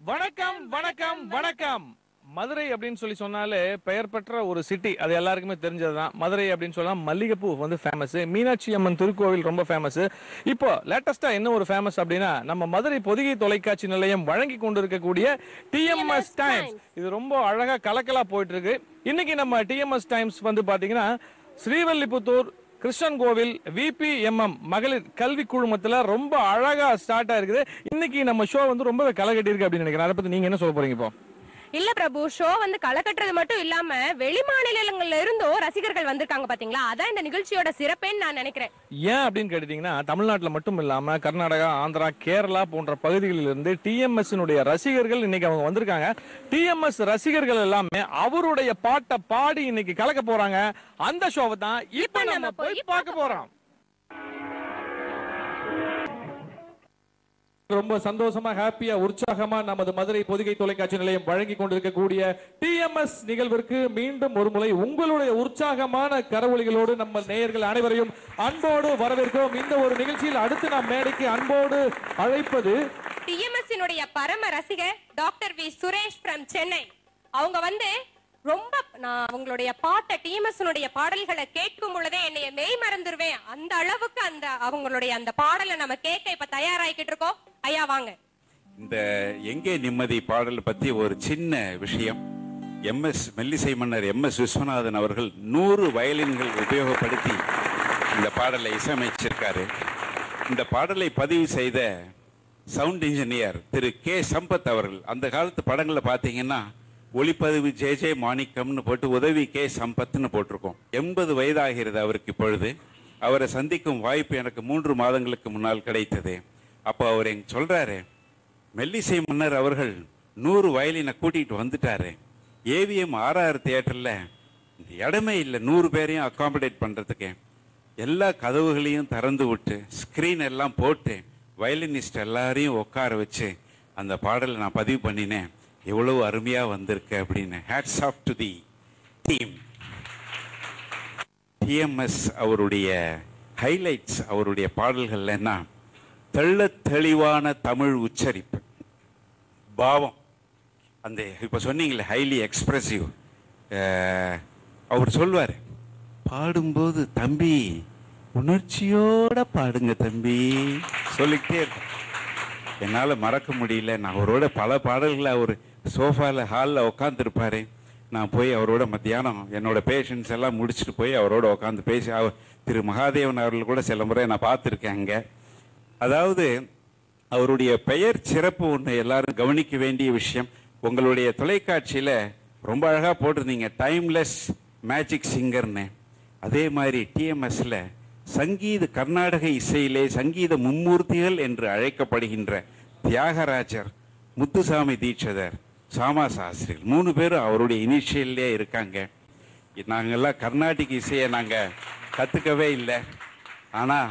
வணக்கம் வணக்கம் வணக்கம். மதுரை அப்படின்னு சொல்லி சொன்னாலே பெயர் பெற்ற ஒரு சிட்டி, அது எல்லாருக்குமே தெரிஞ்சதுதான். மதுரை அப்படின்னு சொன்னா மல்லிகைப்பூ வந்து ஃபேமஸ், மீனாட்சி அம்மன் திருக்கோவில் ரொம்ப ஃபேமஸ். இப்போ லேட்டஸ்டா என்ன ஒரு ஃபேமஸ் அப்படின்னா, நம்ம மதுரை பொதிகை தொலைக்காட்சி நிலையம் வழங்கி கொண்டிருக்கக்கூடிய டிஎம்எஸ் டைம்ஸ். இது ரொம்ப அழகா கலக்கலா போயிட்டு இருக்கு. இன்னைக்கு நம்ம டிஎம்எஸ் டைம்ஸ் வந்து பாத்தீங்கன்னா ஸ்ரீவல்லிபுத்தூர் கிருஷ்ணன் கோவில் விபிஎம்எம் மகளிர் கல்வி குழுமத்துல ரொம்ப அழகா ஸ்டார்ட் ஆயிருக்குது. இன்னைக்கு நம்ம ஷோ வந்து ரொம்பவே கலகட்டி இருக்கு அப்படின்னு நினைக்கிறேன். அதை பத்தி நீங்க என்ன சொல்ல போறீங்க இப்போ? இல்ல பிரபு, ஷோ வந்து களை கட்டுறது மட்டும் இல்லாம வெளி மாநிலங்கள்ல இருந்தோ ரசிகர்கள் வந்திருக்காங்க பாத்தீங்களா? அதான் இந்த நிகழ்ச்சியோட சிறப்பேன்னு நான் நினைக்கிறேன். ஏன் அப்படின்னு கேட்டீங்கன்னா, தமிழ்நாட்டுல மட்டும் இல்லாம கர்நாடகா, ஆந்திரா, கேரளா போன்ற பகுதிகளில் இருந்து டிஎம்எஸ் ரசிகர்கள் இன்னைக்கு அவங்க வந்திருக்காங்க. டிஎம்எஸ் ரசிகர்கள் எல்லாமே அவருடைய பாட்டை பாடி இன்னைக்கு கலக்க போறாங்க. அந்த ஷோவை தான் இப்ப நம்ம போய் பார்க்க போறோம். ரொம்ப சந்தோஷமா, ஹாப்பியா, உற்சாகமா நமது மதுரை பொதிகை தொலைக்காட்சி நிலையம் வழங்கி கொண்டிருக்கக்கூடிய டிஎம்எஸ் நிகழ்விற்கு மீண்டும் ஒரு முறை உங்களுடைய உற்சாகமான கரவொலிகளோடு நம்ம நேயர்கள் அனைவரையும் அன்போடு வரவேற்கிறோம். இந்த ஒரு நிகழ்ச்சியில் அடுத்து நாம் மேடைக்கு அன்போடு அழைப்பது டிஎம்எஸ் பரம ரசிகர் doctor V Suresh from Chennai. அவங்க வந்து ரொம்ப அவங்களுடைய பாட்டை டிஎம்எஸ் பாடல்களை கேட்கும் பொழுதே என்னைய மெய் மறந்துருவேன். அந்த அளவுக்கு அந்த அவங்களுடைய அந்த பாடலை நம்ம கேட்க இப்ப தயாராகிக்கிட்டு இருக்கோம். ஐயா வாங்க. இந்த எங்கே நிம்மதி பாடல் பத்தி ஒரு சின்ன விஷயம். மெல்லிசை மன்னர் எம்எஸ் விஸ்வநாதன் அவர்கள் 100 வயலின்கள் உபயோகப்படுத்தி இந்த பாடலை இசையமைச்சிருக்காரு. இந்த பாடலை பதிவு செய்த சவுண்ட் இன்ஜினியர் திரு கே சம்பத் அவர்கள். அந்த காலத்து படங்களை பார்த்தீங்கன்னா ஒளிப்பதிவு ஜே மாணிக்கம்னு போட்டு உதவி கே சம்பத்னு போட்டிருக்கோம். 80 வயதாகிறது அவருக்கு இப்பொழுது. அவரை சந்திக்கும் வாய்ப்பு எனக்கு 3 மாதங்களுக்கு முன்னால் கிடைத்தது. அப்போ அவர் எங்க சொல்றாரு, மெல்லிசை மன்னர் அவர்கள் 100 வயலினை கூட்டிகிட்டு வந்துட்டாரு. ஏவிஎம் RR தியேட்டர்ல இடமே இல்லை 100 பேரையும் அகாமடேட் பண்றதுக்கு. எல்லா கதவுகளையும் திறந்து விட்டு ஸ்கிரீன் எல்லாம் போட்டு வயலினிஸ்ட் எல்லாரையும் உட்கார வச்சு அந்த பாடலை நான் பதிவு பண்ணினேன். எவ்வளவு அருமையா வந்திருக்கு அப்படின்னு. Hats off to the team. TMS அவருடைய ஹைலைட்ஸ் அவருடைய பாடல்கள்ல என்ன, தெள்ள தெளிவான தமிழ் உச்சரிப்பு, பாவம். அந்த இப்ப சொன்னீங்களே ஹைலி எக்ஸ்பிரசிவ். அவர் சொல்வார், பாடும்போது தம்பி உணர்ச்சியோட பாடுங்க தம்பி சொல்லிக்கிட்டே இருக்கும். என்னால் மறக்க முடியல. நான் அவரோட பல பாடல்களை அவர் சோஃபாவில் ஹாலில் உட்காந்துருப்பாரு. நான் போய் அவரோட மத்தியானம் என்னோட பேஷண்ட்ஸ் எல்லாம் முடிச்சுட்டு போய் அவரோட உட்காந்து பேசி திரு மகாதேவன் அவர்கள் கூட சில முறை நான் பார்த்துருக்கேன் அங்கே. அதாவது அவருடைய பெயர் சிறப்பு ஒன்று எல்லாரும் கவனிக்க வேண்டிய விஷயம். உங்களுடைய தொலைக்காட்சியில் ரொம்ப அழகாக போட்டிருந்தீங்க டைம்லெஸ் மேஜிக் சிங்கர்னு. அதே மாதிரி டிஎம்எஸ்ல சங்கீத கர்நாடக இசையிலே சங்கீத மும்மூர்த்திகள் என்று அழைக்கப்படுகின்ற தியாகராஜர், முத்துசாமி தீட்சிதர், சாமா சாஸ்திரிகள் 3 பேரும் அவருடைய இனிஷியல்லே இருக்காங்க. நாங்கள்லாம் கர்நாடிக் இசையை நாங்கள் கற்றுக்கவே இல்லை. ஆனால்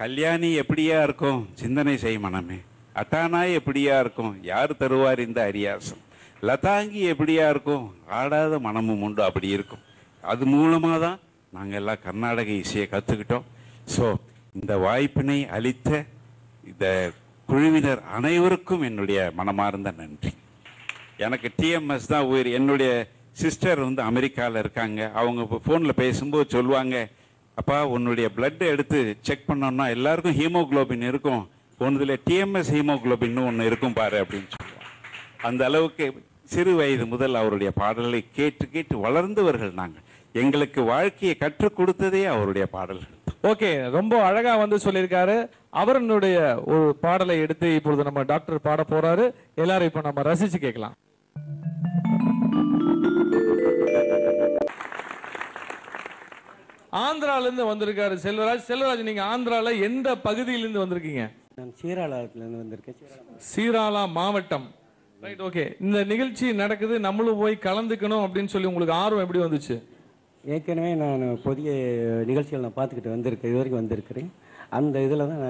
கல்யாணி எப்படியா இருக்கும் சிந்தனை செய் மனமே, அட்டானாய் எப்படியா இருக்கும் யார் தருவார் இந்த அரியாசம், லதாங்கி எப்படியா இருக்கும் ஆடாத மனமும் உண்டு, அப்படி இருக்கும். அது மூலமாக தான் நாங்கள் எல்லாம் கர்நாடக இசையை கற்றுக்கிட்டோம். ஸோ இந்த வாய்ப்பினை அளித்த இந்த குழுவினர் அனைவருக்கும் என்னுடைய மனமார்ந்த நன்றி. எனக்கு டிஎம்எஸ் தான் உயிர். என்னுடைய சிஸ்டர் வந்து அமெரிக்காவில் இருக்காங்க. அவங்க ஃபோனில் பேசும்போது சொல்லுவாங்க, அப்பா உன்னுடைய பிளட்டை எடுத்து செக் பண்ணோம்னா எல்லாருக்கும் ஹீமோக்ளோபின் இருக்கும், ஒன்றுல டிஎம்எஸ் ஹீமோக்ளோபின்னு ஒன்று இருக்கும் பாரு அப்படின்னு சொல்லுவாங்க. அந்த அளவுக்கு சிறு வயது முதல் அவருடைய பாடல்களை கேட்டு கேட்டு வளர்ந்தவர்கள் நாங்கள். எங்களுக்கு வாழ்க்கையை கற்றுக் கொடுத்ததே அவருடைய பாடல்கள். ஓகே, ரொம்ப அழகா வந்து சொல்லியிருக்காரு. அவருடைய ஒரு பாடலை எடுத்து இப்பொழுது நம்ம டாக்டர் பாட போறாரு. எல்லாரும் இப்ப நம்ம ரசிச்சு கேட்கலாம். ஆந்திரால இருந்து வந்திருக்காரு செல்வராஜ். செல்வராஜ், நீங்க ஆந்திரால எந்த பகுதியிலிருந்து வந்திருக்கீங்க? நான் சீராளால இருந்து வந்திருக்கேன். சீராளா மாவட்டம். Right, okay. இந்த நிகழ்ச்சி நடக்குது, நம்மளும் போய் கலந்துக்கணும் அப்படின்னு சொல்லி உங்களுக்கு ஆர்வம் எப்படி வந்துச்சு? ஏற்கனவே நான் புதிய நிகழ்ச்சிகள் நான் பார்த்துக்கிட்டு வந்திருக்கேன், இது வரைக்கும் வந்திருக்கிறேன். அந்த இதில் தான்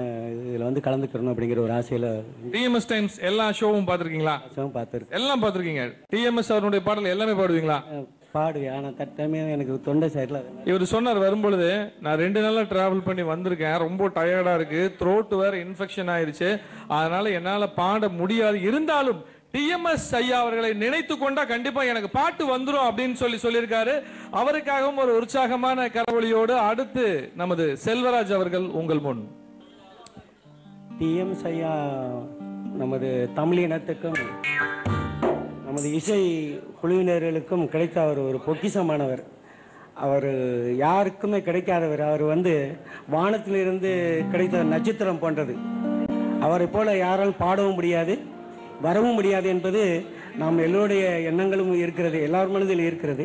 இதில் வந்து கலந்துக்கிறணும் அப்படிங்கிற ஒரு ஆசையில். டிஎம்எஸ் டைம்ஸ் எல்லா ஷோவும் பார்த்துருக்கீங்களா? ஷோவும் பார்த்துருக்கேன். எல்லாம் பார்த்துருக்கீங்க. டிஎம்எஸ் அவருடைய பாடல் எல்லாமே பாடுவீங்களா? பாடுவேன், ஆனால் தற்சமயம் எனக்கு தொண்டை சைடில். இவர் சொன்னார் வரும்பொழுது, நான் 2 நாளா டிராவல் பண்ணி வந்திருக்கேன், ரொம்ப டயர்டா இருக்கு, த்ரோட் வேற இன்ஃபெக்ஷன் ஆயிருச்சு, அதனால என்னால பாட முடியாது, இருந்தாலும் டிஎம்எஸ் ஐயா அவர்களை நினைத்து கொண்டா கண்டிப்பா எனக்கு பாட்டு வந்துரும் அப்படின்னு சொல்லியிருக்காரு. அவருக்காகவும் ஒரு உற்சாகமான கரவொலியோடு அடுத்து நமது செல்வராஜ் அவர்கள் உங்கள் முன். டிஎம்எஸ் ஐயா நமது தமிழ் இனத்துக்கும் நமது இசை குழுவினர்களுக்கும் கிடைத்த அவர் ஒரு பொக்கிஷமானவர். அவர் யாருக்குமே கிடைக்காதவர். அவர் வானத்திலிருந்து கிடைத்த நட்சத்திரம் போன்றது. அவரை போல யாராலும் பாடவும் முடியாது, வரவும் முடியாது என்பது நாம் எல்லோருடைய எண்ணங்களும் இருக்கிறது, எல்லார் மனதில் இருக்கிறது.